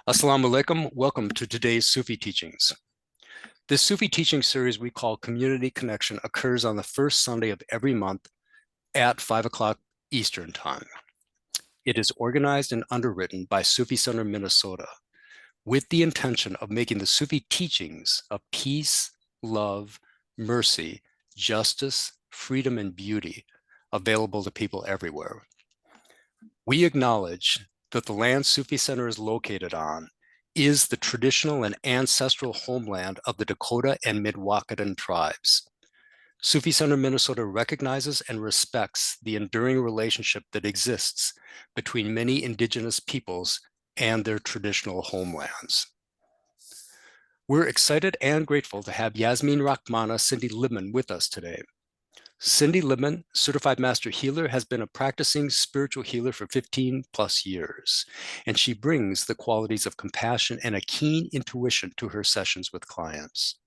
Assalamu alaikum. Welcome to today's Sufi teachings. This Sufi teaching series we call Community Connection occurs on the first Sunday of every month at 5 o'clock Eastern Time. It is organized and underwritten by Sufi Center Minnesota with the intention of making the Sufi teachings of peace, love, mercy, justice, freedom, and beauty available to people everywhere. We acknowledge that the land Sufi Center is located on is the traditional and ancestral homeland of the Dakota and Mdewakanton tribes. Sufi Center Minnesota recognizes and respects the enduring relationship that exists between many indigenous peoples and their traditional homelands. We're excited and grateful to have Yasmine Rahmana Cindy Libman with us today. Cindy Libman, certified master healer, has been a practicing spiritual healer for 15 plus years, and she brings the qualities of compassion and a keen intuition to her sessions with clients.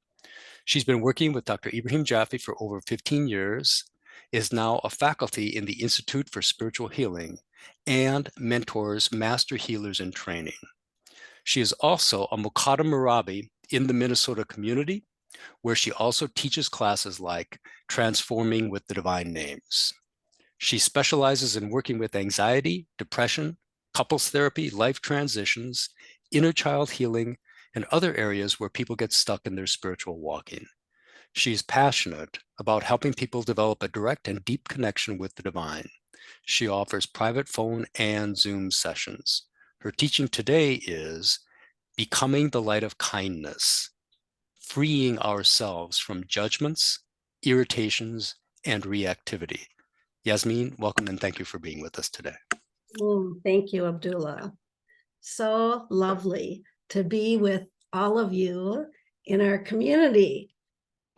She's been working with Dr. Ibrahim Jaffe for over 15 years, is now a faculty in the Institute for Spiritual Healing, and mentors master healers in training. She is also a Muqaddam Murabi in the Minnesota community, where she also teaches classes like Transforming with the Divine Names. She specializes in working with anxiety, depression, couples therapy, life transitions, inner child healing, and other areas where people get stuck in their spiritual walking. She is passionate about helping people develop a direct and deep connection with the divine. She offers private phone and Zoom sessions. Her teaching today is Becoming the Light of Kindness, freeing ourselves from judgments, irritations, and reactivity. Yasmine, welcome and thank you for being with us today. Thank you, Abdullah. So lovely to be with all of you in our community.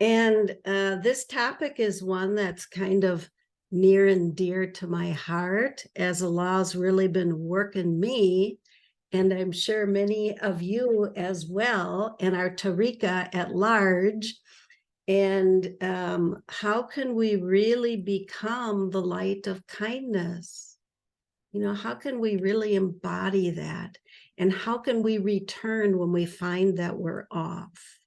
And this topic is one that's kind of near and dear to my heart, as Allah's really been working me, and I'm sure many of you as well, and our tariqa at large. And how can we really become the light of kindness? You know, how can we really embody that? And how can we return when we find that we're off?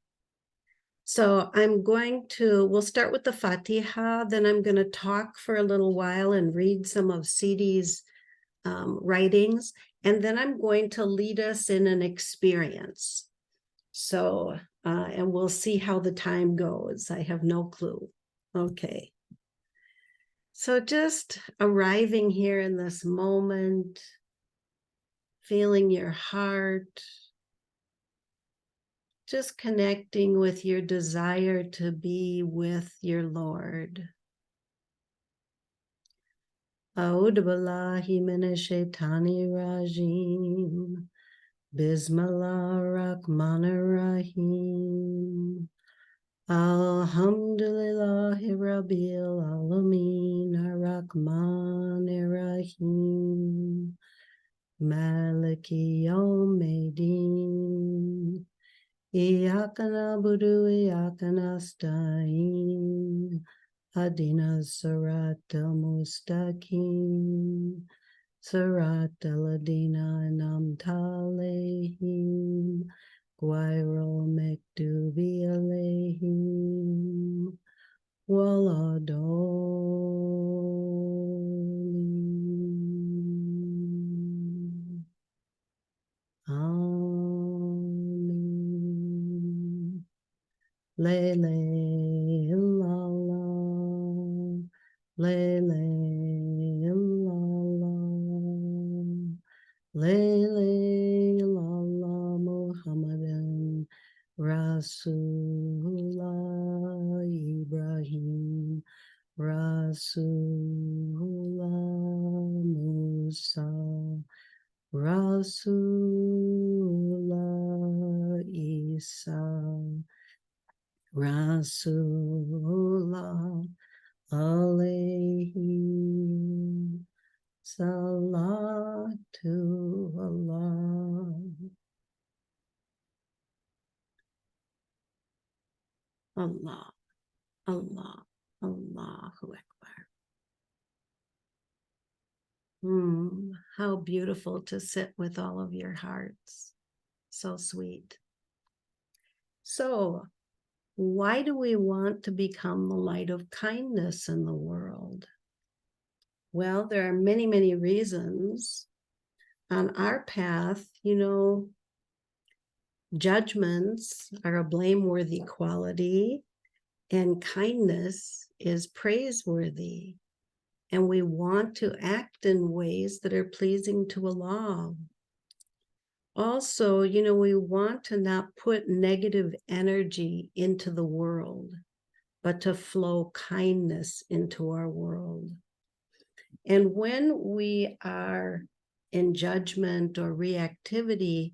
So we'll start with the Fatiha, then I'm going to talk for a little while and read some of Sidi's writings, and then I'm going to lead us in an experience. So, and we'll see how the time goes. I have no clue. Okay. So just arriving here in this moment, feeling your heart, just connecting with your desire to be with your Lord. A'udhu billahi minash shaitani rajim. Bismillah Rahmanir Rahim. Alhamdulillahi Rabbil Alameen Ar-Rahmanir Rahim. Maliki Yawmiddin. Iyyaka na'budu wa iyyaka nasta'in. Ihdina siratal mustaqim. Siratal ladina an'amta alayhim. Ghayril maghdubi alayhim waladdallin. Amen. Lele illallah, lele illallah, lele illallah, Muhammadan Rasulullah, Ibrahim Rasulullah, Musa Rasulullah, Isa Rasulullah, alayhi salatu Allah. Allah, Allah, Allahu Akbar. How beautiful to sit with all of your hearts. So sweet. So, why do we want to become the light of kindness in the world? Well, there are many, many reasons. On our path, judgments are a blameworthy quality, and kindness is praiseworthy. And we want to act in ways that are pleasing to Allah. Also, we want to not put negative energy into the world, but to flow kindness into our world. And when we are in judgment or reactivity,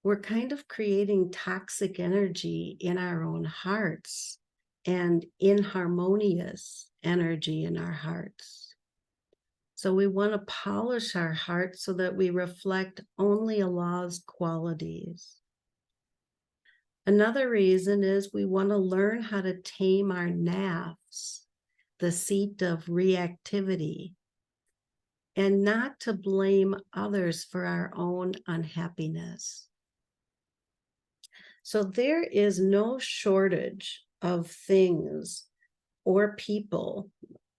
we're kind of creating toxic energy in our own hearts and inharmonious energy in our hearts. So we want to polish our hearts so that we reflect only Allah's qualities. Another reason is we want to learn how to tame our nafs, the seat of reactivity, and not to blame others for our own unhappiness. So there is no shortage of things or people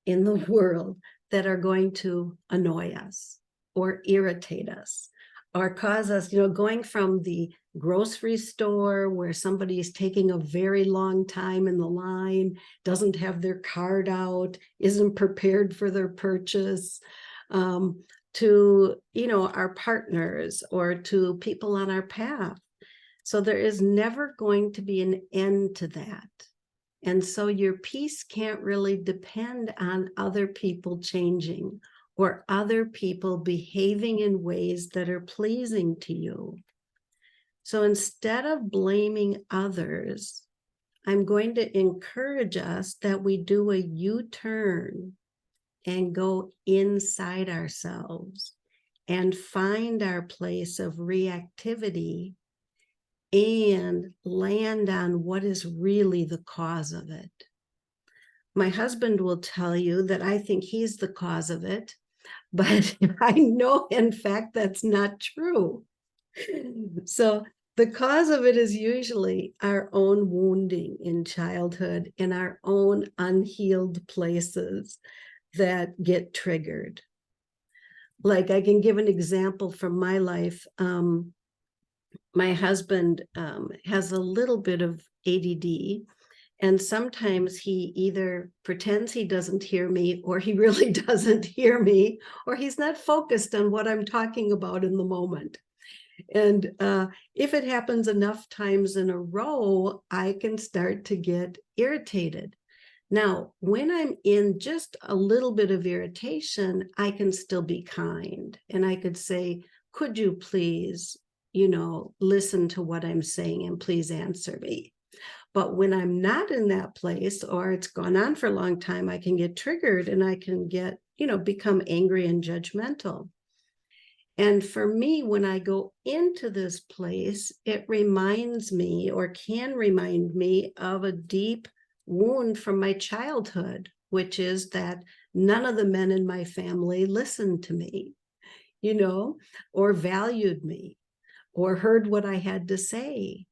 in the world that are going to annoy us or irritate us or cause us, going from the grocery store where somebody is taking a very long time in the line, doesn't have their card out, isn't prepared for their purchase, to, our partners or to people on our path. So there is never going to be an end to that. And so your peace can't really depend on other people changing or other people behaving in ways that are pleasing to you. So instead of blaming others, I'm going to encourage us that we do a U-turn and go inside ourselves and find our place of reactivity and land on what is really the cause of it. My husband will tell you that I think he's the cause of it, but I know, in fact, that's not true. So the cause of it is usually our own wounding in childhood and our own unhealed places that get triggered. Like, I can give an example from my life. My husband has a little bit of ADD, and sometimes he either pretends he doesn't hear me, or he really doesn't hear me, or he's not focused on what I'm talking about in the moment. And if it happens enough times in a row, I can start to get irritated. Now, when I'm in just a little bit of irritation, I can still be kind. And I could say, could you please, listen to what I'm saying and please answer me. But when I'm not in that place, or it's gone on for a long time, I can get triggered and I can get, become angry and judgmental. And for me, when I go into this place, it reminds me, or can remind me, of a deep wound from my childhood, which is that none of the men in my family listened to me, or valued me, or heard what I had to say.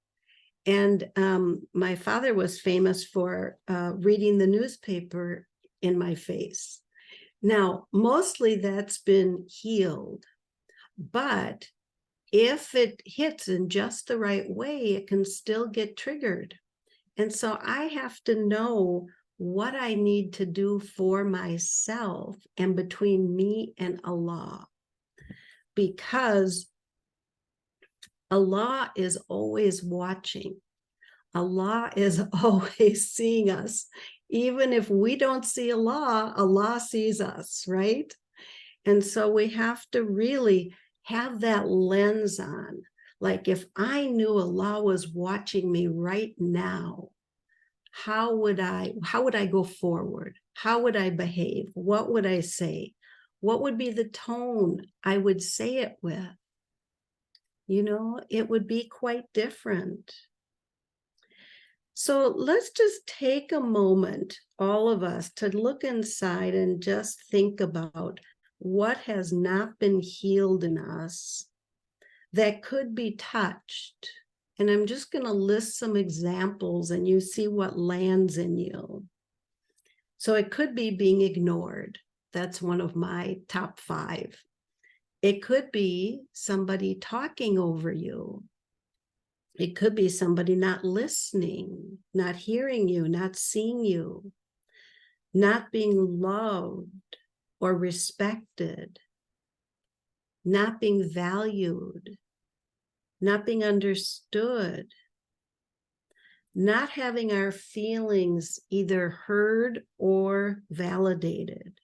And my father was famous for reading the newspaper in my face. Now, mostly that's been healed, but if it hits in just the right way, it can still get triggered. And so I have to know what I need to do for myself and between me and Allah, because Allah is always watching. Allah is always seeing us. Even if we don't see Allah, Allah sees us, right? And so we have to really have that lens on. Like, if I knew Allah was watching me right now, how would I go forward? How would I behave? What would I say? What would be the tone I would say it with? It would be quite different. So let's just take a moment, all of us, to look inside and just think about what has not been healed in us that could be touched. And I'm just going to list some examples and you see what lands in you. So it could be being ignored. That's one of my top 5. It could be somebody talking over you. It could be somebody not listening, not hearing you, not seeing you, not being loved or respected, not being valued, not being understood, not having our feelings either heard or validated.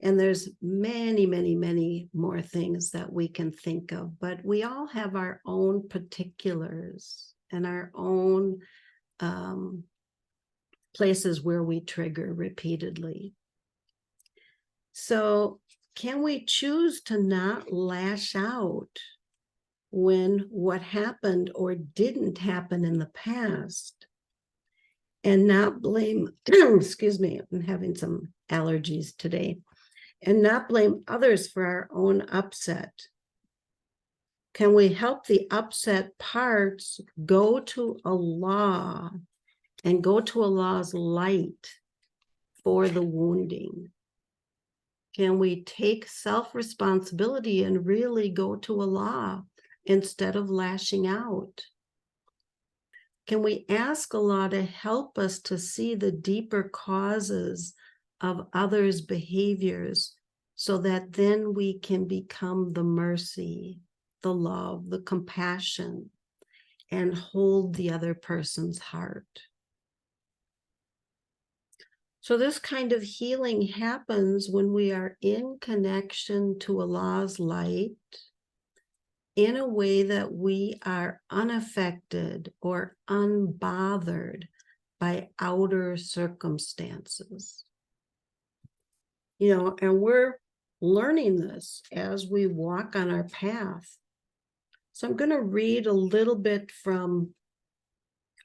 And there's many, many, many more things that we can think of, but we all have our own particulars and our own places where we trigger repeatedly. So can we choose to not lash out when what happened or didn't happen in the past and not blame, excuse me, I'm having some allergies today, and not blame others for our own upset? Can we help the upset parts go to Allah and go to Allah's light for the wounding? Can we take self-responsibility and really go to Allah instead of lashing out? Can we ask Allah to help us to see the deeper causes of others' behaviors so that then we can become the mercy, the love, the compassion, and hold the other person's heart? So this kind of healing happens when we are in connection to Allah's light in a way that we are unaffected or unbothered by outer circumstances. You know, and we're learning this as we walk on our path. So I'm going to read a little bit from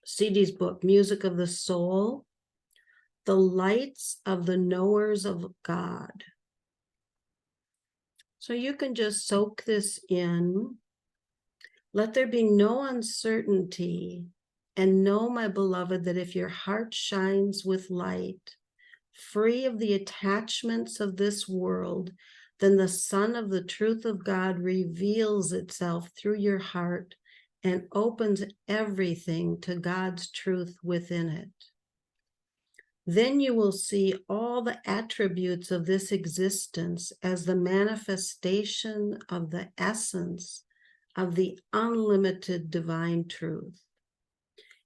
Cindy's book, Music of the Soul, The Lights of the Knowers of God. So you can just soak this in. Let there be no uncertainty, and know, my beloved, that if your heart shines with light, free of the attachments of this world, then the sun of the truth of God reveals itself through your heart and opens everything to God's truth within it. Then you will see all the attributes of this existence as the manifestation of the essence of the unlimited divine truth.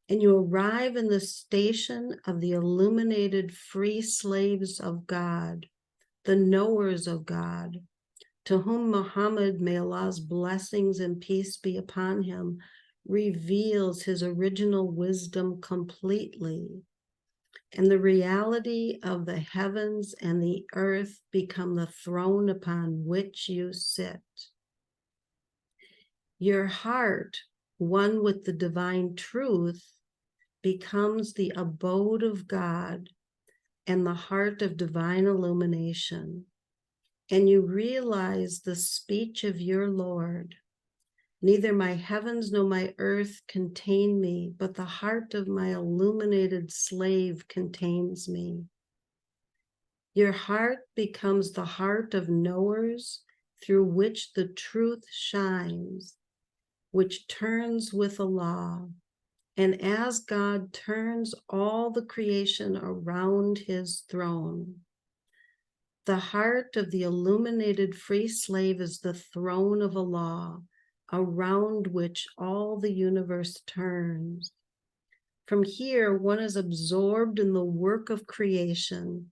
And you arrive in the station of the illuminated free slaves of God, the knowers of God, to whom Muhammad, may Allah's blessings and peace be upon him, reveals his original wisdom completely. And the reality of the heavens and the earth become the throne upon which you sit. Your heart, one with the divine truth, becomes the abode of God and the heart of divine illumination. And you realize the speech of your Lord. Neither my heavens nor my earth contain me, but the heart of my illuminated slave contains me. Your heart becomes the heart of knowers through which the truth shines, which turns with Allah. And as God turns all the creation around his throne, the heart of the illuminated free slave is the throne of Allah, around which all the universe turns. From here, one is absorbed in the work of creation,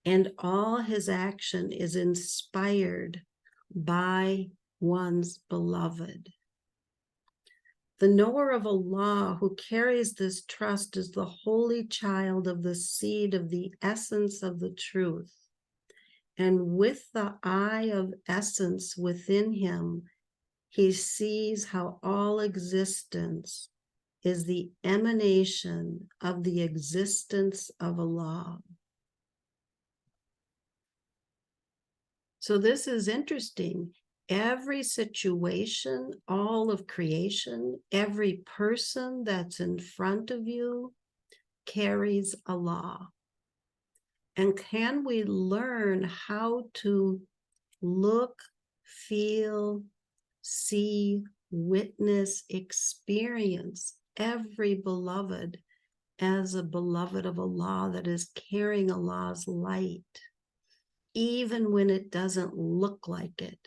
and all his action is inspired by one's beloved. The knower of Allah who carries this trust is the holy child of the seed of the essence of the truth. And with the eye of essence within him, he sees how all existence is the emanation of the existence of Allah. So this is interesting. Every situation, all of creation, every person that's in front of you carries a law. And can we learn how to look, feel, see, witness, experience every beloved as a beloved of Allah that is carrying Allah's light, even when it doesn't look like it,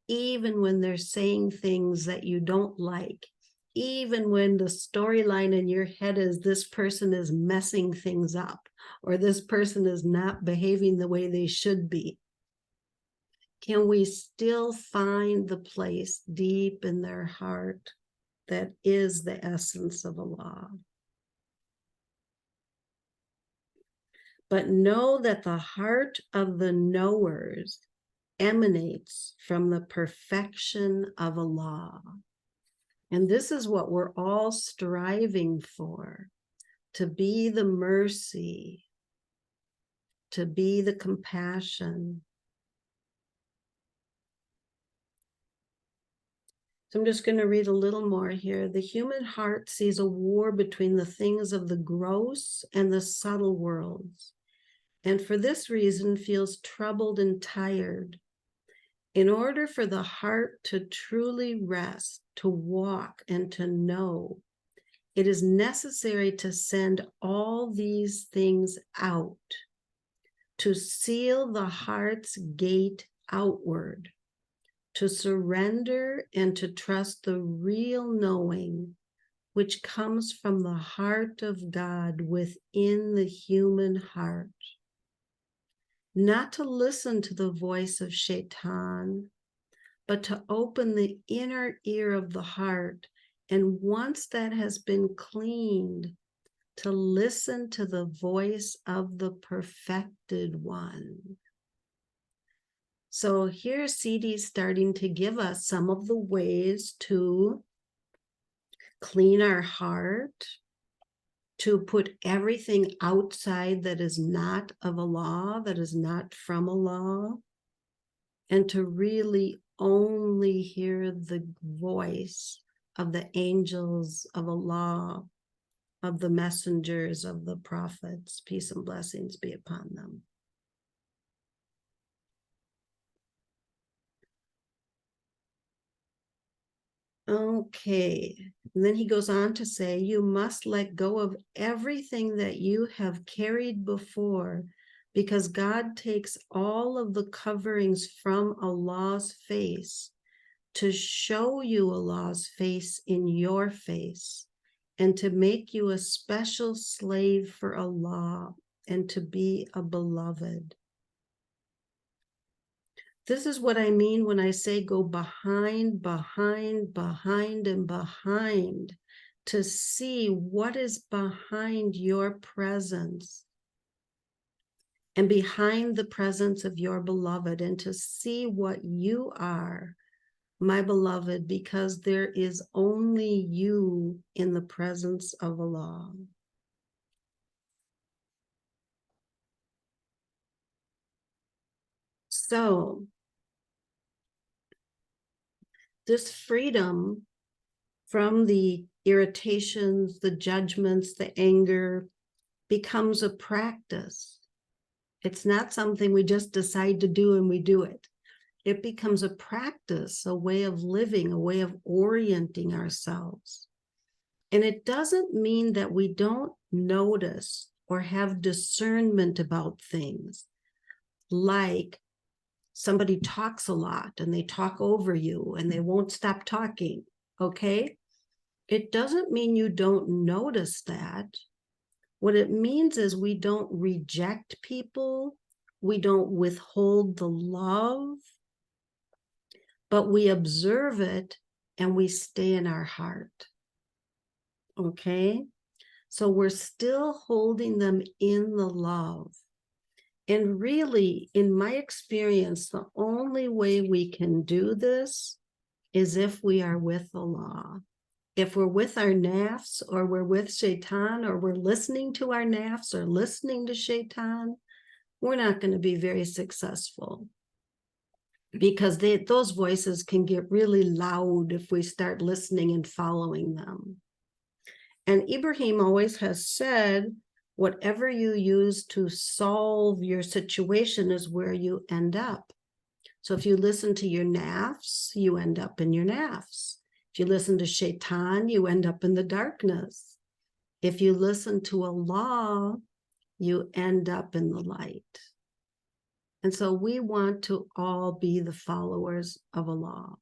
even when they're saying things that you don't like, even when the storyline in your head is this person is messing things up, or this person is not behaving the way they should be. Can we still find the place deep in their heart that is the essence of Allah? But know that the heart of the knowers emanates from the perfection of Allah. And this is what we're all striving for, to be the mercy, to be the compassion. So I'm just going to read a little more here. The human heart sees a war between the things of the gross and the subtle worlds, and for this reason feels troubled and tired. In order for the heart to truly rest, to walk, and to know, it is necessary to send all these things out, to seal the heart's gate outward, to surrender and to trust the real knowing which comes from the heart of God within the human heart. Not to listen to the voice of Shaitan, but to open the inner ear of the heart. And once that has been cleaned, to listen to the voice of the perfected one. So here CD's starting to give us some of the ways to clean our heart, to put everything outside that is not of Allah, that is not from Allah, and to really only hear the voice of the angels of Allah, of the messengers, of the prophets, peace and blessings be upon them. Okay, and then he goes on to say, you must let go of everything that you have carried before, because God takes all of the coverings from Allah's face to show you Allah's face in your face, and to make you a special slave for Allah, and to be a beloved. This is what I mean when I say go behind, behind, behind, and behind, to see what is behind your presence and behind the presence of your beloved, and to see what you are, my beloved, because there is only you in the presence of Allah. So, this freedom from the irritations, the judgments, the anger becomes a practice. It's not something we just decide to do and we do it. It becomes a practice, a way of living, a way of orienting ourselves. And it doesn't mean that we don't notice or have discernment about things, like somebody talks a lot and they talk over you and they won't stop talking, okay? It doesn't mean you don't notice that. What it means is we don't reject people, we don't withhold the love, but we observe it and we stay in our heart, okay? So we're still holding them in the love. And really, in my experience, the only way we can do this is if we are with Allah. If we're with our nafs, or we're with Shaitan, or we're listening to our nafs or listening to Shaitan, we're not going to be very successful. because those voices can get really loud if we start listening and following them. And Ibrahim always has said, whatever you use to solve your situation is where you end up. So if you listen to your nafs, you end up in your nafs. If you listen to shaitan, you end up in the darkness. If you listen to Allah, you end up in the light. And so we want to all be the followers of Allah.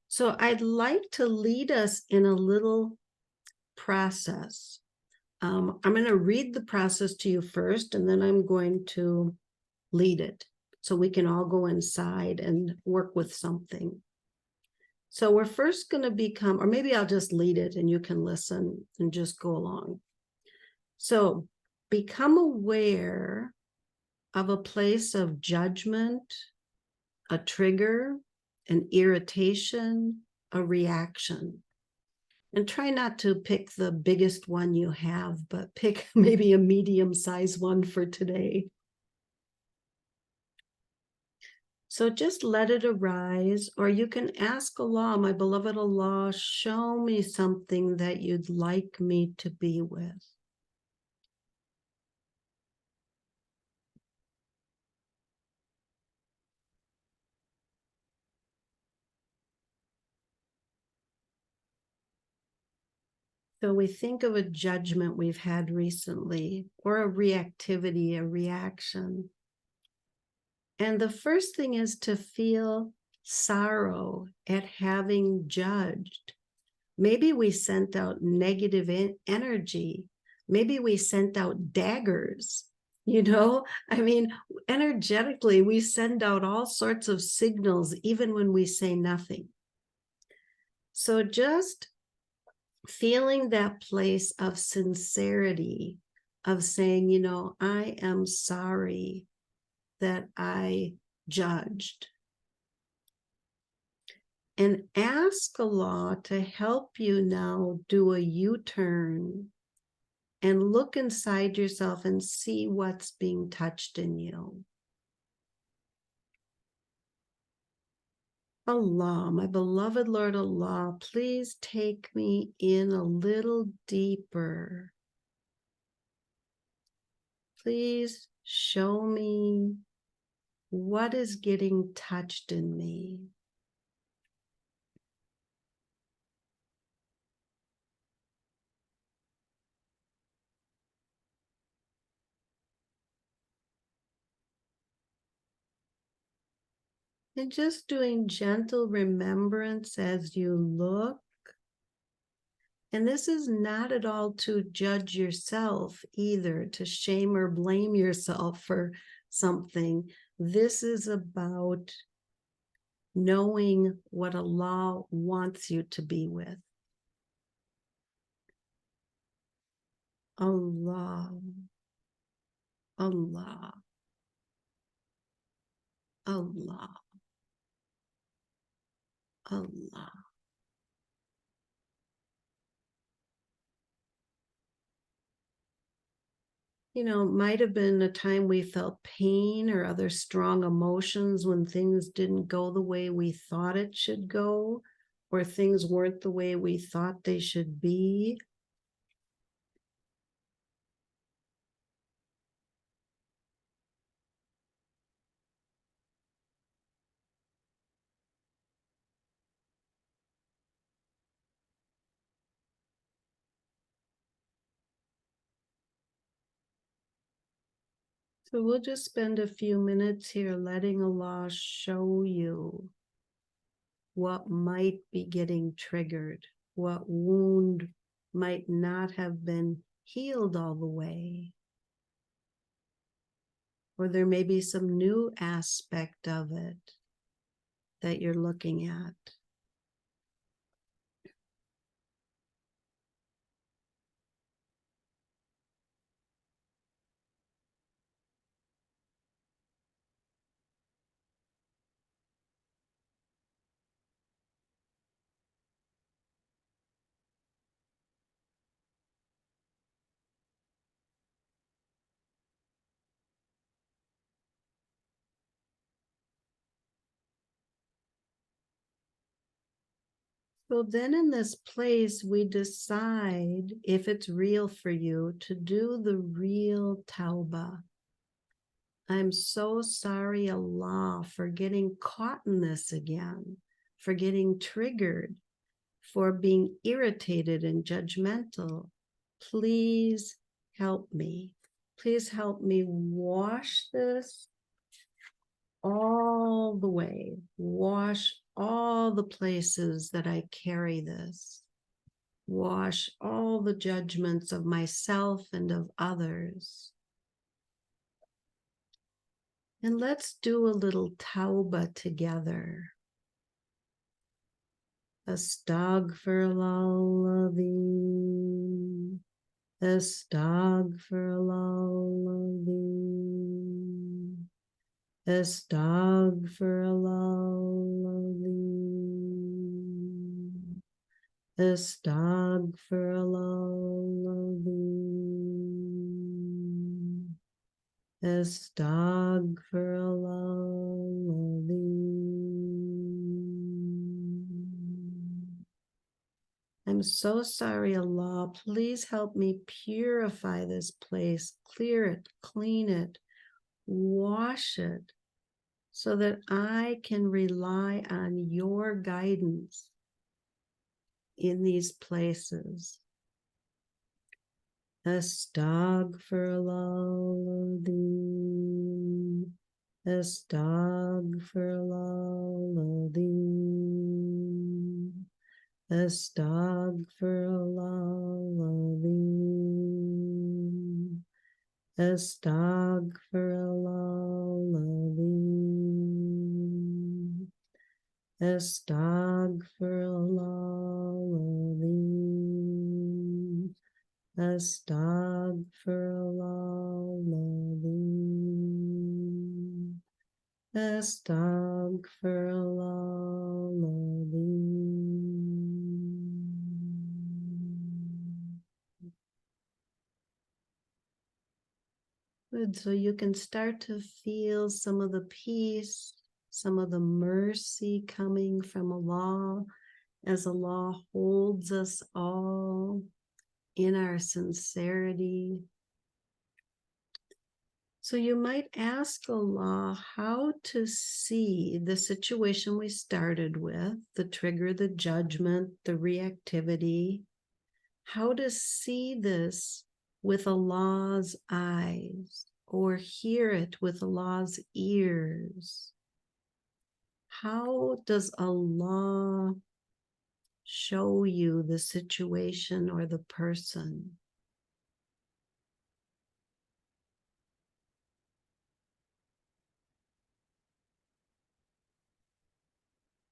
So I'd like to lead us in a little process. I'm going to read the process to you first, and then I'm going to lead it so we can all go inside and work with something. So we're first going to become, or maybe I'll just lead it and you can listen and just go along. So become aware of a place of judgment, a trigger, an irritation, a reaction. And try not to pick the biggest one you have, but pick maybe a medium-sized one for today. So just let it arise, or you can ask Allah, my beloved Allah, show me something that you'd like me to be with. So we think of a judgment we've had recently, or a reactivity, a reaction. And the first thing is to feel sorrow at having judged. Maybe we sent out negative energy. Maybe we sent out daggers. I mean, energetically, we send out all sorts of signals, even when we say nothing. So just feeling that place of sincerity, of saying, I am sorry that I judged. And ask Allah to help you now do a U-turn and look inside yourself and see what's being touched in you. Allah, my beloved Lord Allah, please take me in a little deeper. Please show me what is getting touched in me. And just doing gentle remembrance as you look. And this is not at all to judge yourself either, to shame or blame yourself for something. This is about knowing what Allah wants you to be with. Allah, Allah, Allah, Allah. Might have been a time we felt pain or other strong emotions when things didn't go the way we thought it should go, or things weren't the way we thought they should be. So we'll just spend a few minutes here letting Allah show you what might be getting triggered, what wound might not have been healed all the way. Or there may be some new aspect of it that you're looking at. So then in this place, we decide if it's real for you to do the real tauba. I'm so sorry, Allah, for getting caught in this again, for getting triggered, for being irritated and judgmental. Please help me. Please help me wash this all the way. Wash all the places that I carry this. Wash all the judgments of myself and of others. And let's do a little tauba together. Astaghfirullahaladzim. Astaghfirullahaladzim. Astaghfirullahaladzim. Astaghfirullahaladzim. Astaghfirullahaladzim. I'm so sorry, Allah. Please help me purify this place, clear it, clean it, wash it, so that I can rely on your guidance in these places. Astaghfirullahaladzim. Astaghfirullahaladzim. Astaghfirullahaladzim. Astaghfirullahaladzim. Astaghfirullahaladzim. Astaghfirullahaladzim. Astaghfirullahaladzim. Good. So you can start to feel some of the peace, some of the mercy coming from Allah, as Allah holds us all in our sincerity. So you might ask Allah how to see the situation we started with, the trigger, the judgment, the reactivity, how to see this with Allah's eyes, or hear it with Allah's ears. How does Allah show you the situation or the person?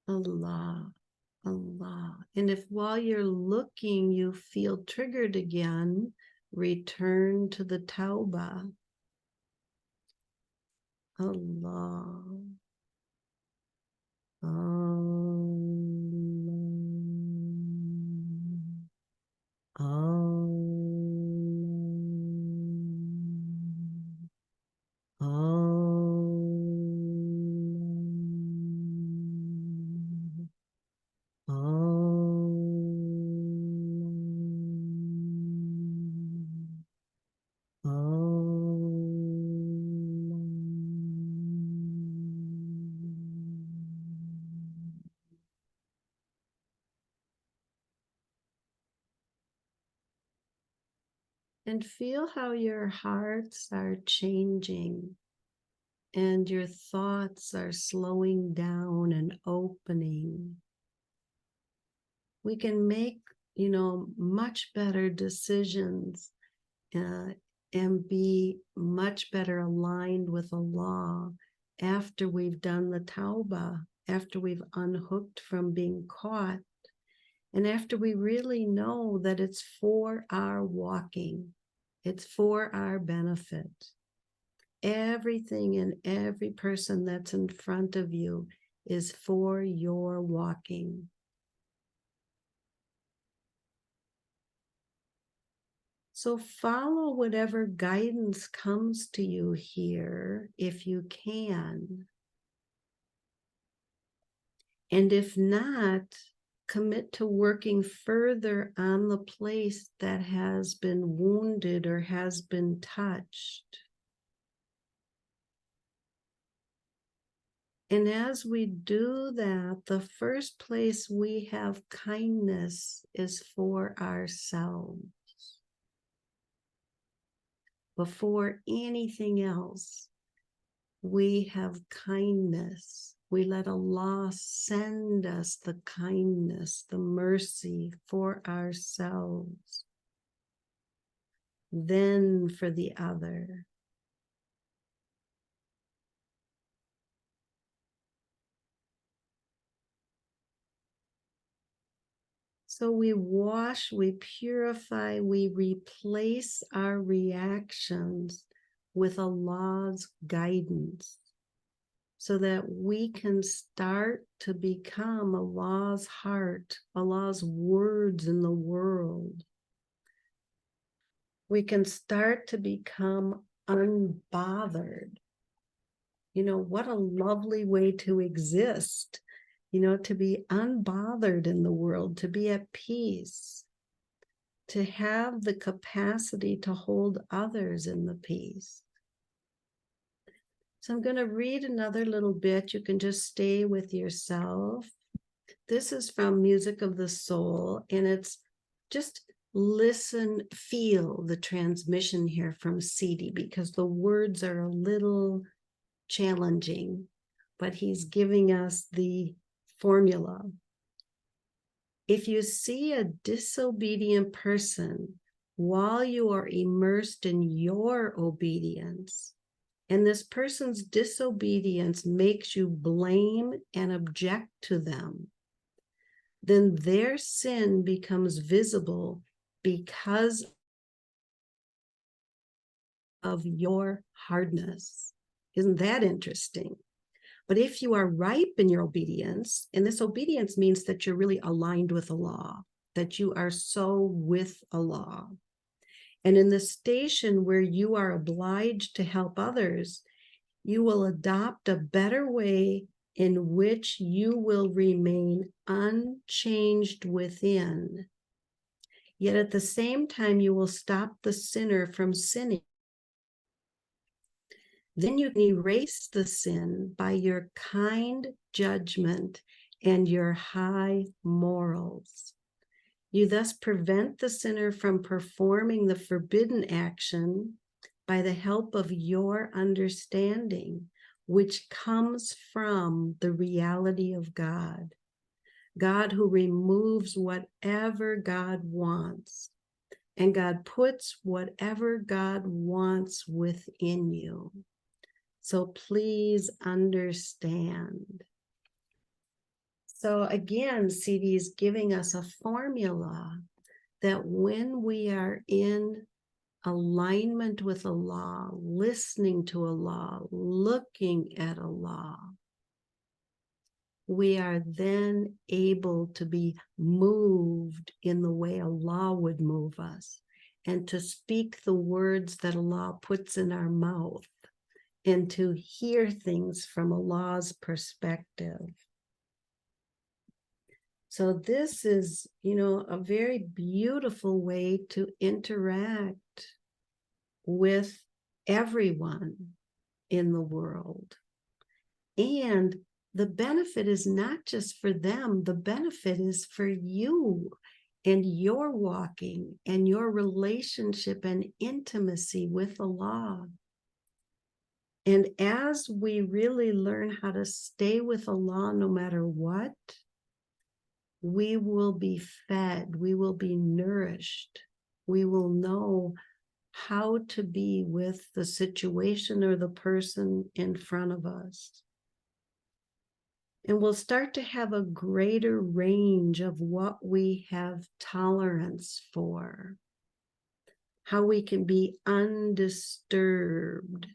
Allah, Allah. And if while you're looking you feel triggered again, return to the tauba. Allah. And feel how your hearts are changing and your thoughts are slowing down and opening. We can make, much better decisions and be much better aligned with Allah after we've done the tauba, after we've unhooked from being caught, and after we really know that it's for our walking, it's for our benefit. Everything and every person that's in front of you is for your walking. So follow whatever guidance comes to you here if you can. And if not, commit to working further on the place that has been wounded or has been touched. And as we do that, the first place we have kindness is for ourselves. Before anything else, we have kindness. We let Allah send us the kindness, the mercy for ourselves, then for the other. So we wash, we purify, we replace our reactions with Allah's guidance so that we can start to become Allah's heart, Allah's words in the world. We can start to become unbothered. You know, what a lovely way to exist. You know, to be unbothered in the world, to be at peace, to have the capacity to hold others in the peace. So I'm going to read another little bit. You can just stay with yourself. This is from Music of the Soul, and it's just listen, feel the transmission here from CD, because the words are a little challenging, but he's giving us the formula. If you see a disobedient person while you are immersed in your obedience, and this person's disobedience makes you blame and object to them, then their sin becomes visible because of your hardness. Isn't that interesting? But if you are ripe in your obedience, and this obedience means that you're really aligned with Allah, that you are so with Allah. And in the station where you are obliged to help others, you will adopt a better way in which you will remain unchanged within. Yet at the same time, you will stop the sinner from sinning. Then you can erase the sin by your kind judgment and your high morals. You thus prevent the sinner from performing the forbidden action by the help of your understanding, which comes from the reality of God. God who removes whatever God wants, and God puts whatever God wants within you. So please understand. So again, CD is giving us a formula that when we are in alignment with Allah, listening to Allah, looking at Allah, we are then able to be moved in the way Allah would move us, and to speak the words that Allah puts in our mouth, and to hear things from Allah's perspective. So this is, you know, a very beautiful way to interact with everyone in the world. And the benefit is not just for them, the benefit is for you and your walking and your relationship and intimacy with Allah. And as we really learn how to stay with Allah no matter what, we will be fed, we will be nourished, we will know how to be with the situation or the person in front of us. And we'll start to have a greater range of what we have tolerance for, how we can be undisturbed,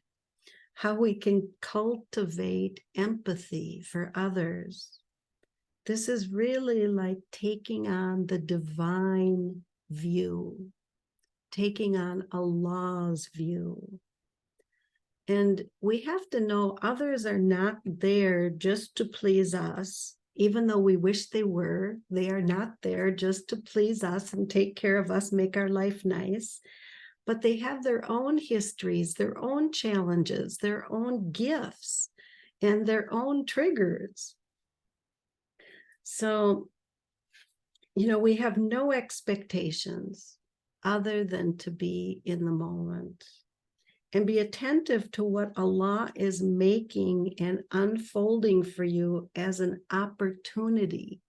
how we can cultivate empathy for others. This is really like taking on the divine view, taking on Allah's view. And we have to know others are not there just to please us, even though we wish they were. They are not there just to please us and take care of us, make our life nice. But they have their own histories, their own challenges, their own gifts, and their own triggers. So, we have no expectations other than to be in the moment and be attentive to what Allah is making and unfolding for you as an opportunity.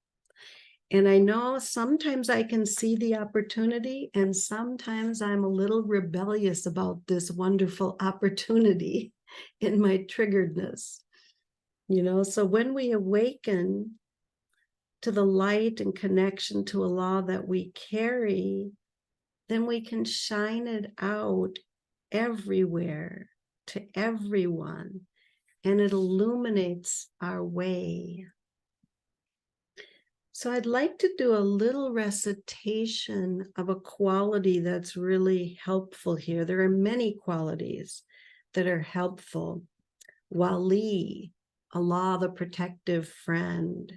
And I know sometimes I can see the opportunity, and sometimes I'm a little rebellious about this wonderful opportunity in my triggeredness. So when we awaken to the light and connection to Allah that we carry, then we can shine it out everywhere to everyone, and it illuminates our way. So I'd like to do a little recitation of a quality that's really helpful here. There are many qualities that are helpful. Wali, Allah, the protective friend.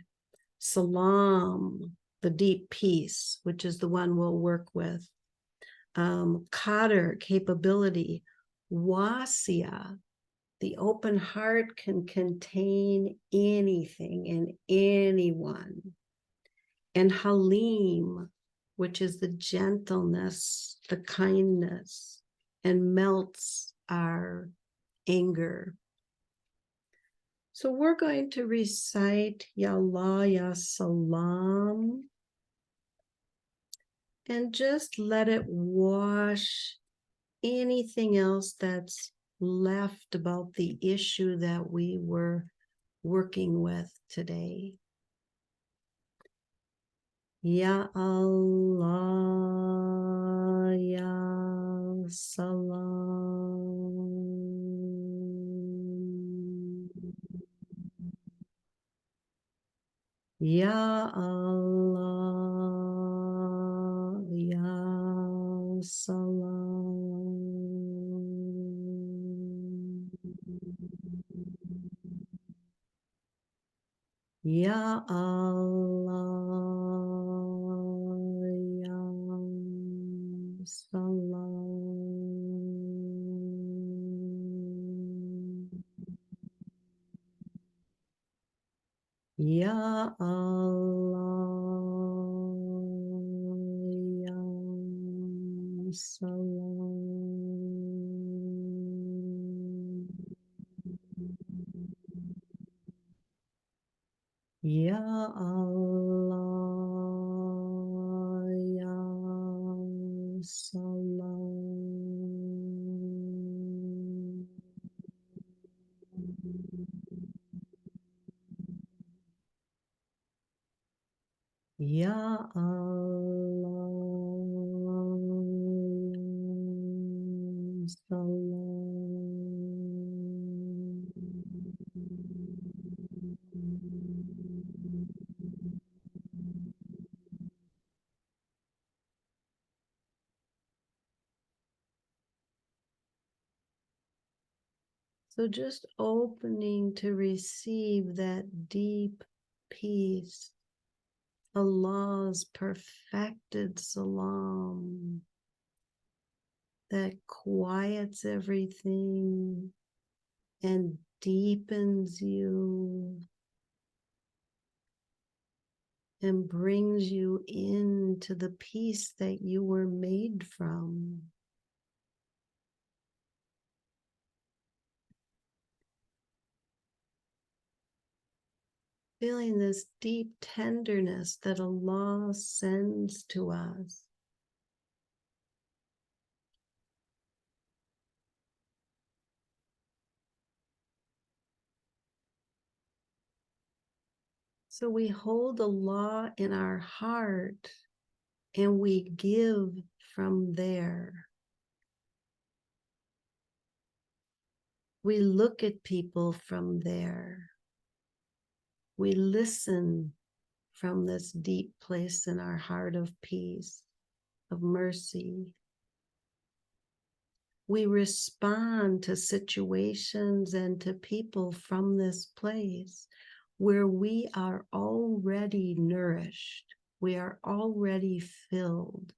Salam, the deep peace, which is the one we'll work with. Qadr, capability. Wasia, the open heart can contain anything and anyone. And Halim, which is the gentleness, the kindness, and melts our anger. So we're going to recite Ya Allah, Ya Salam, and just let it wash anything else that's left about the issue that we were working with today. Ya Allah, Ya Salam. Ya Allah, Ya Salam. Ya Allah, Ya Salam. Ya Allah, Ya Salam. Ya Allah, Ya Salam. Ya Allah, Ya Salam. So just opening to receive that deep peace, Allah's perfected salam that quiets everything and deepens you and brings you into the peace that you were made from. Feeling this deep tenderness that Allah sends to us. So we hold Allah in our heart and we give from there. We look at people from there. We listen from this deep place in our heart of peace, of mercy. We respond to situations and to people from this place. where we are already nourished, we are already filled.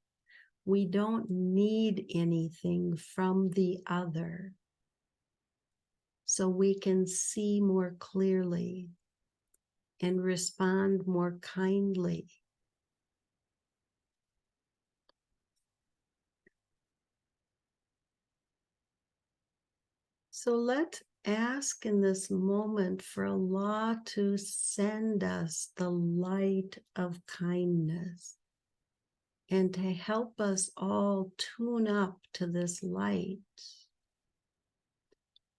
We don't need anything from the other, so we can see more clearly and respond more kindly. So let's ask in this moment for Allah to send us the light of kindness and to help us all tune up to this light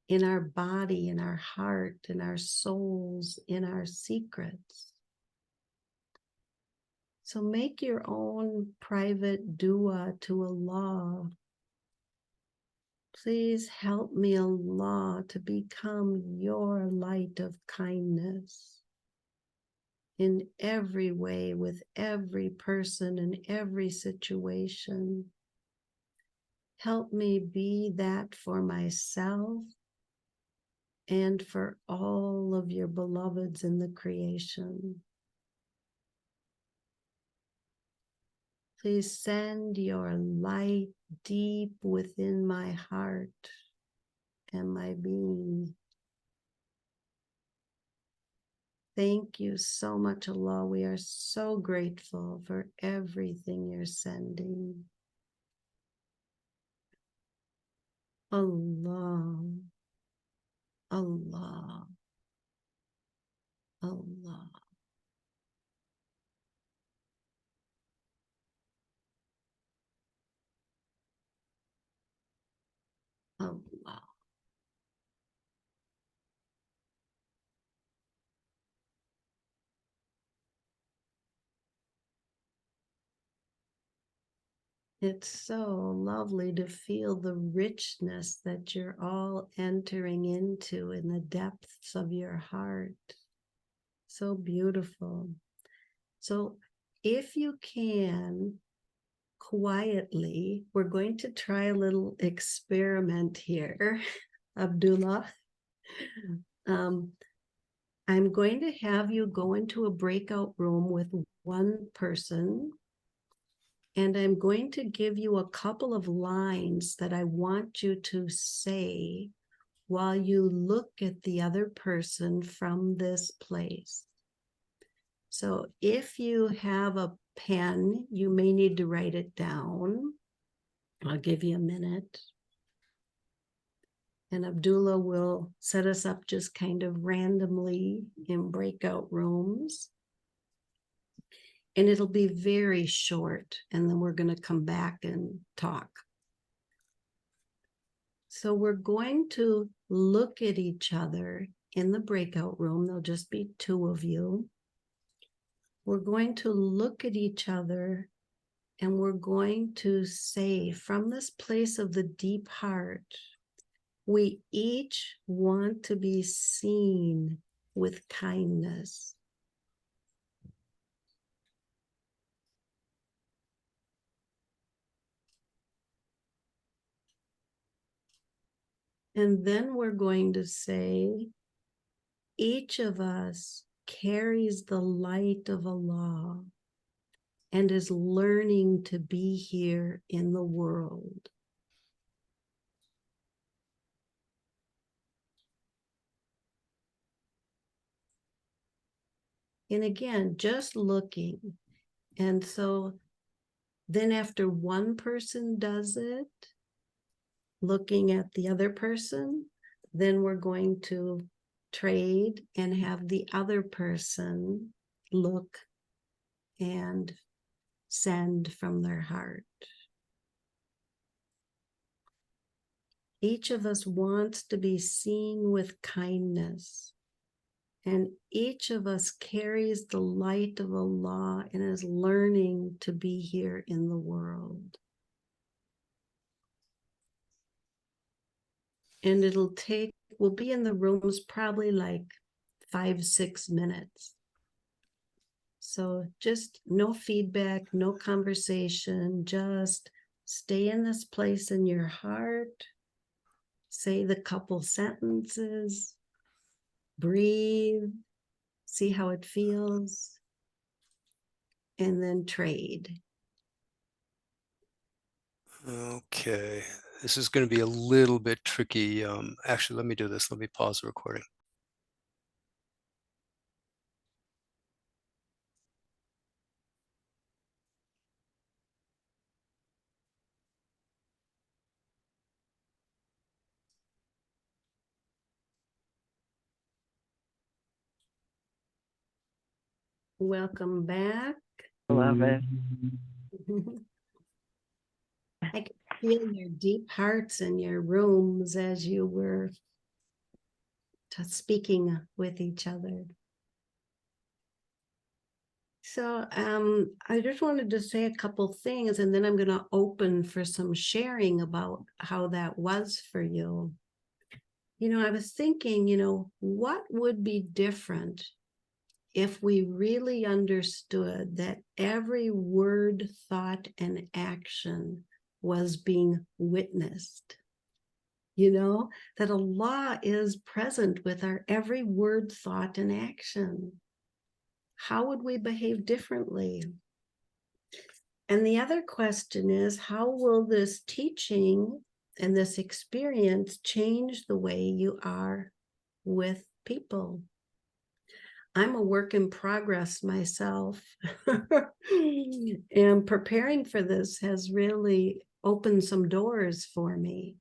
in our body, in our heart, in our souls, in our secrets. So make your own private dua to Allah. Please help me, Allah, to become your light of kindness in every way, with every person, in every situation. Help me be that for myself and for all of your beloveds in the creation. Please send your light deep within my heart and my being. Thank you so much, Allah. We are so grateful for everything you're sending. Allah, Allah, Allah. Allah. It's so lovely to feel the richness that you're all entering into in the depths of your heart. So beautiful. So if you can, quietly, we're going to try a little experiment here, Abdullah. I'm going to have you go into a breakout room with one person, and I'm going to give you a couple of lines that I want you to say while you look at the other person from this place. So if you have a pen, you may need to write it down. I'll give you a minute. And Abdullah will set us up just kind of randomly in breakout rooms. And it'll be very short, and then we're going to come back and talk. So we're going to look at each other in the breakout room. There'll just be two of you. We're going to look at each other, and we're going to say, from this place of the deep heart, we each want to be seen with kindness. And then we're going to say, each of us carries the light of Allah and is learning to be here in the world. And again, just looking. And so then after one person does it, looking at the other person, then we're going to trade and have the other person look and send from their heart. Each of us wants to be seen with kindness, and each of us carries the light of Allah and is learning to be here in the world. And we'll be in the rooms probably like 5-6 minutes. So just no feedback, no conversation, just stay in this place in your heart, say the couple sentences, breathe, see how it feels, and then trade. Okay, this is going to be a little bit tricky. Actually, let me do this. Let me pause the recording. Welcome back. Love it. I could feel your deep hearts in your rooms as you were speaking with each other. So I just wanted to say a couple things, and then I'm going to open for some sharing about how that was for you. You know, I was thinking, you know, what would be different if we really understood that every word, thought, and action was being witnessed? You know, that Allah is present with our every word, thought, and action. How would we behave differently? And the other question is, how will this teaching and this experience change the way you are with people? I'm a work in progress myself. And preparing for this has really opened some doors for me.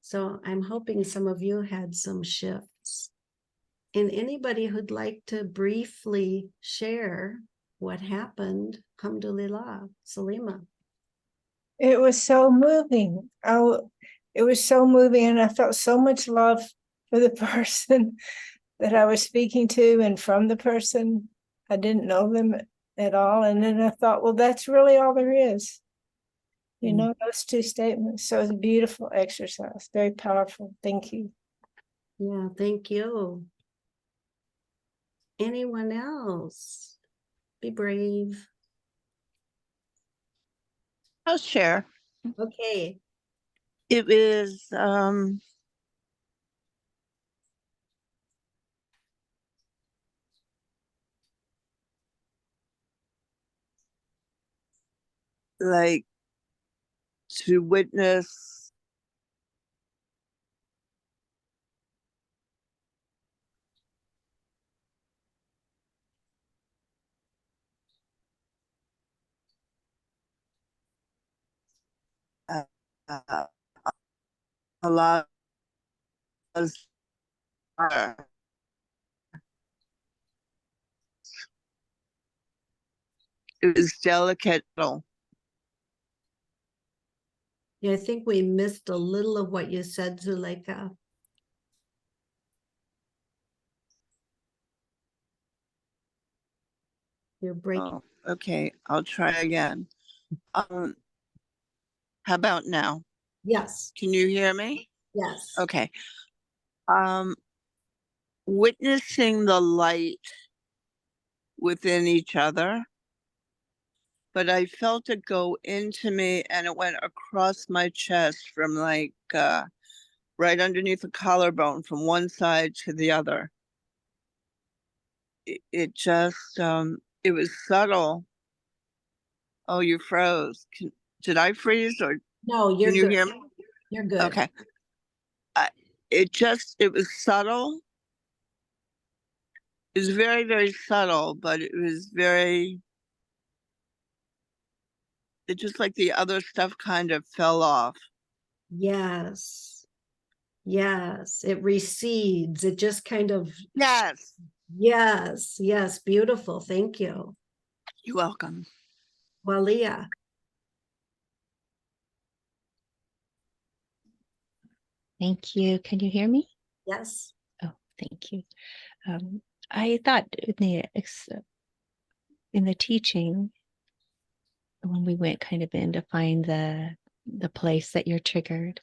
So I'm hoping some of you had some shifts. And anybody who'd like to briefly share what happened, alhamdulillah, Salima. It was so moving. It was so moving, and I felt so much love for the person that I was speaking to and from the person. I didn't know them at all. And then I thought, well, that's really all there is. You know, those two statements. So it's a beautiful exercise, very powerful. Thank you. Yeah, thank you. Anyone else? Be brave. I'll share. Okay. It was like to witness uh, uh, a lot of it was delicate. Yeah, I think we missed a little of what you said, Zuleika. You're breaking. Oh, okay, I'll try again. How about now? Yes, Can you hear me? yes. Okay. Witnessing the light within each other, but I felt it go into me and it went across my chest from like right underneath the collarbone from one side to the other. It just it was subtle. Oh, you froze. Did I freeze or No, you're can you good. hear me? You're good. Okay. It was subtle. It was very, very subtle, but it was very, it just like the other stuff kind of fell off. Yes. Yes. It recedes. It just kind of. Yes. Yes. Yes. Beautiful. Thank you. You're welcome. Walia. Thank you. Can you hear me? Yes. Oh, thank you. I thought in the teaching, when we went kind of in to find the place that you're triggered,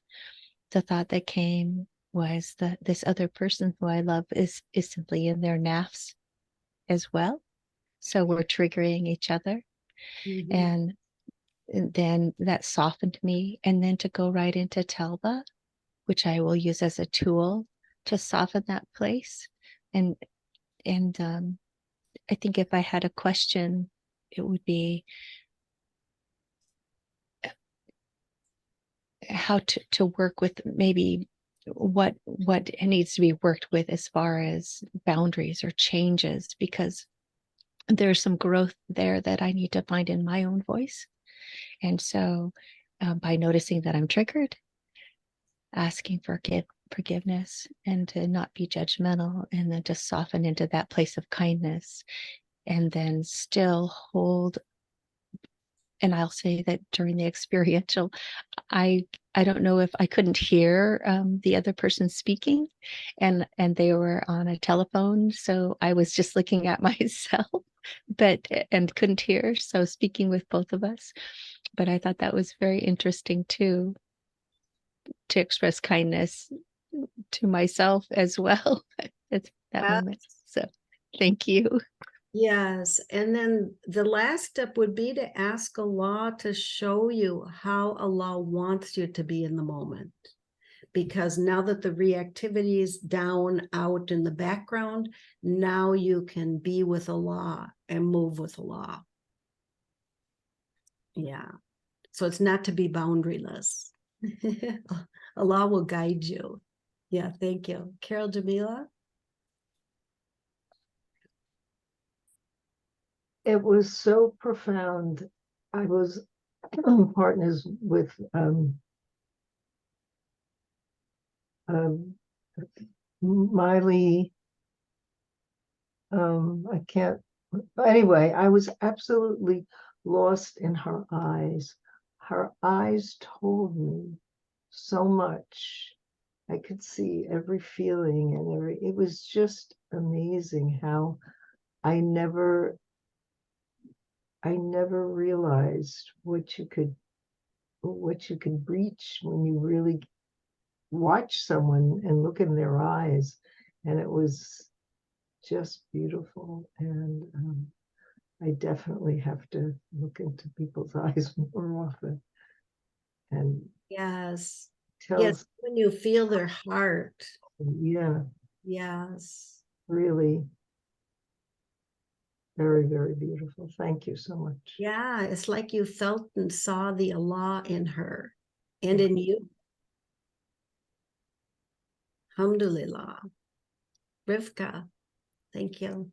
the thought that came was that this other person who I love is simply in their nafs as well. So we're triggering each other. Mhm. And then that softened me. And then to go right into Telva, which I will use as a tool to soften that place and I think if I had a question, it would be how to work with maybe what needs to be worked with as far as boundaries or changes, because there's some growth there that I need to find in my own voice. And so by noticing that I'm triggered, asking for forgiveness and to not be judgmental, and then to soften into that place of kindness, and then still hold. And I'll say that during the experiential, I don't know if I couldn't hear the other person speaking, and they were on a telephone, so I was just looking at myself, but and couldn't hear, so speaking with both of us. But I thought that was very interesting too, to express kindness to myself as well at that moment. So thank you. Yes, and then the last step would be to ask Allah to show you how Allah wants you to be in the moment. Because now that the reactivity is down, out in the background, now you can be with Allah and move with Allah. Yeah, so it's not to be boundaryless. Allah will guide you. Yeah, thank you. Carol Jamila? It was so profound. I was partners with Miley. I can't. Anyway, I was absolutely lost in her eyes. Her eyes told me so much. I could see every feeling and it was just amazing how I never realized what you could reach when you really watch someone and look in their eyes. And it was just beautiful. And I definitely have to look into people's eyes more often. And Yes. tells, Yes, when you feel their heart. yeah, Yes. really very, very beautiful. Thank you so much. Yeah, it's like you felt and saw the Allah in her and in you. Alhamdulillah. Rivka, thank you.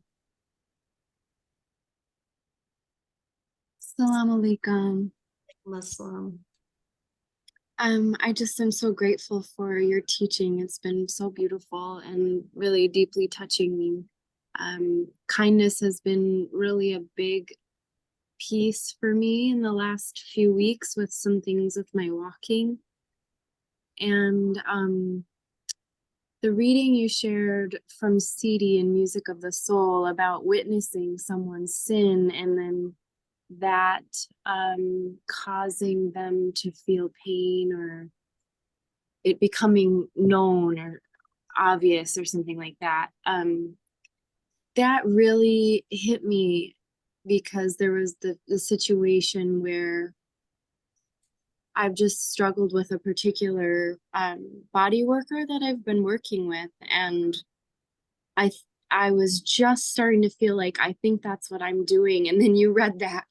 Assalamu alaikum. Muslim. I just am so grateful for your teaching. It's been so beautiful and really deeply touching me. Kindness has been really a big piece for me in the last few weeks with some things with my walking. And the reading you shared from CD in Music of the Soul about witnessing someone's sin and then that causing them to feel pain or it becoming known or obvious or something like that. That really hit me because there was the situation where I've just struggled with a particular body worker that I've been working with, and I was just starting to feel like I think that's what I'm doing, and then you read that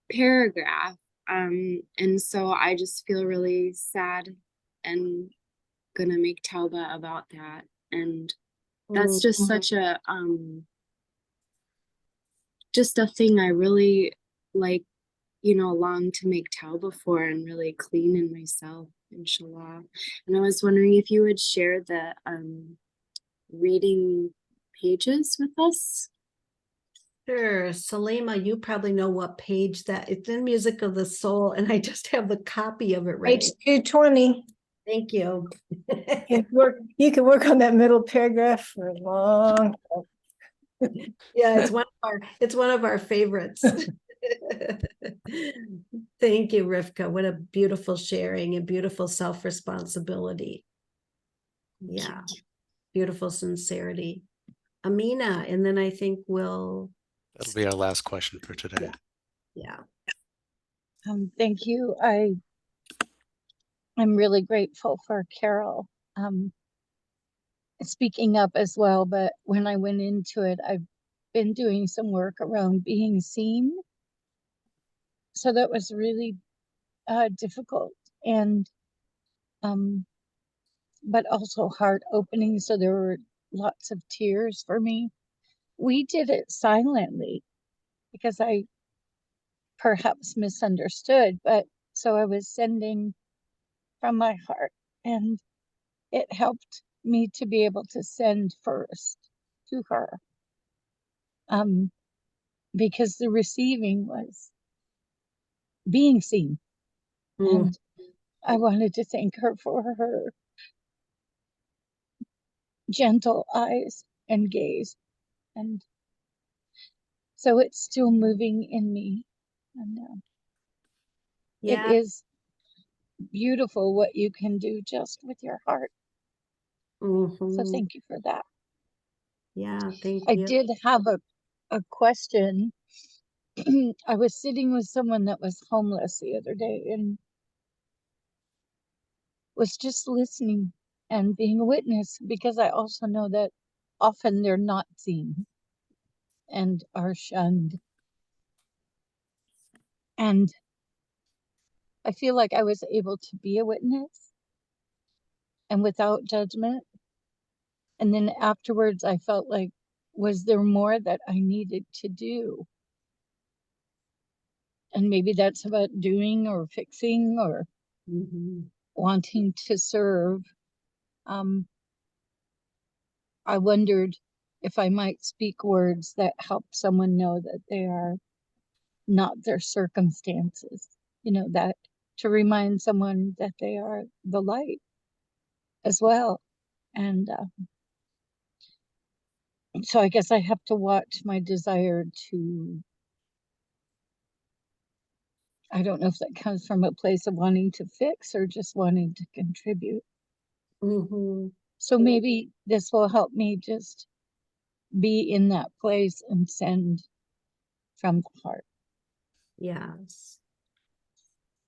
paragraph, and so I just feel really sad and gonna make tauba about that, and that's just such a just a thing I really like, long to make tauba for and really clean in myself, inshallah. And I was wondering if you would share the reading pages with us. Sure. Salima, you probably know what page that it's in Music of the Soul, and I just have the copy of it right. Page 220. Thank you. You can work on that middle paragraph for a long time. Yeah, it's one of our favorites. Thank you, Rivka. What a beautiful sharing and beautiful self-responsibility. Yeah, beautiful sincerity. Amina, and then I think we'll. That'll be our last question for today. Yeah. Thank you. I'm really grateful for Carol speaking up as well, but when I went into it, been doing some work around being seen. So that was really difficult and but also heart opening. So there were lots of tears for me. We did it silently because I perhaps misunderstood, but so I was sending from my heart, and it helped me to be able to send first to her. Because the receiving was being seen. And I wanted to thank her for her gentle eyes and gaze. And so it's still moving in me. And it Yeah. is beautiful what you can do just with your heart. So Mhm. thank you for that. Yeah, thank I you. did have a question. I was sitting with someone that was homeless the other day and was just listening and being a witness, because I also know that often they're not seen and are shunned. And I feel like I was able to be a witness and without judgment. And then afterwards, I felt like, was there more that I needed to do? And maybe that's about doing or fixing or wanting to serve. I wondered if I might speak words that help someone know that they are not their circumstances, that to remind someone that they are the light as well. And so I guess I have to watch my desire to, I don't know if that comes from a place of wanting to fix or just wanting to contribute. So maybe this will help me just be in that place and send from the heart. Yes.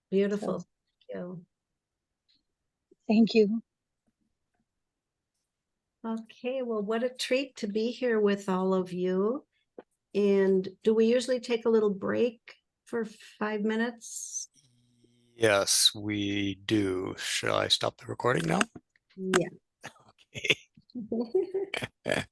Beautiful. So, Thank you. thank you. Okay, well, what a treat to be here with all of you. And do we usually take a little break for 5 minutes? Yes, we do. Shall I stop the recording now? Yeah. Okay.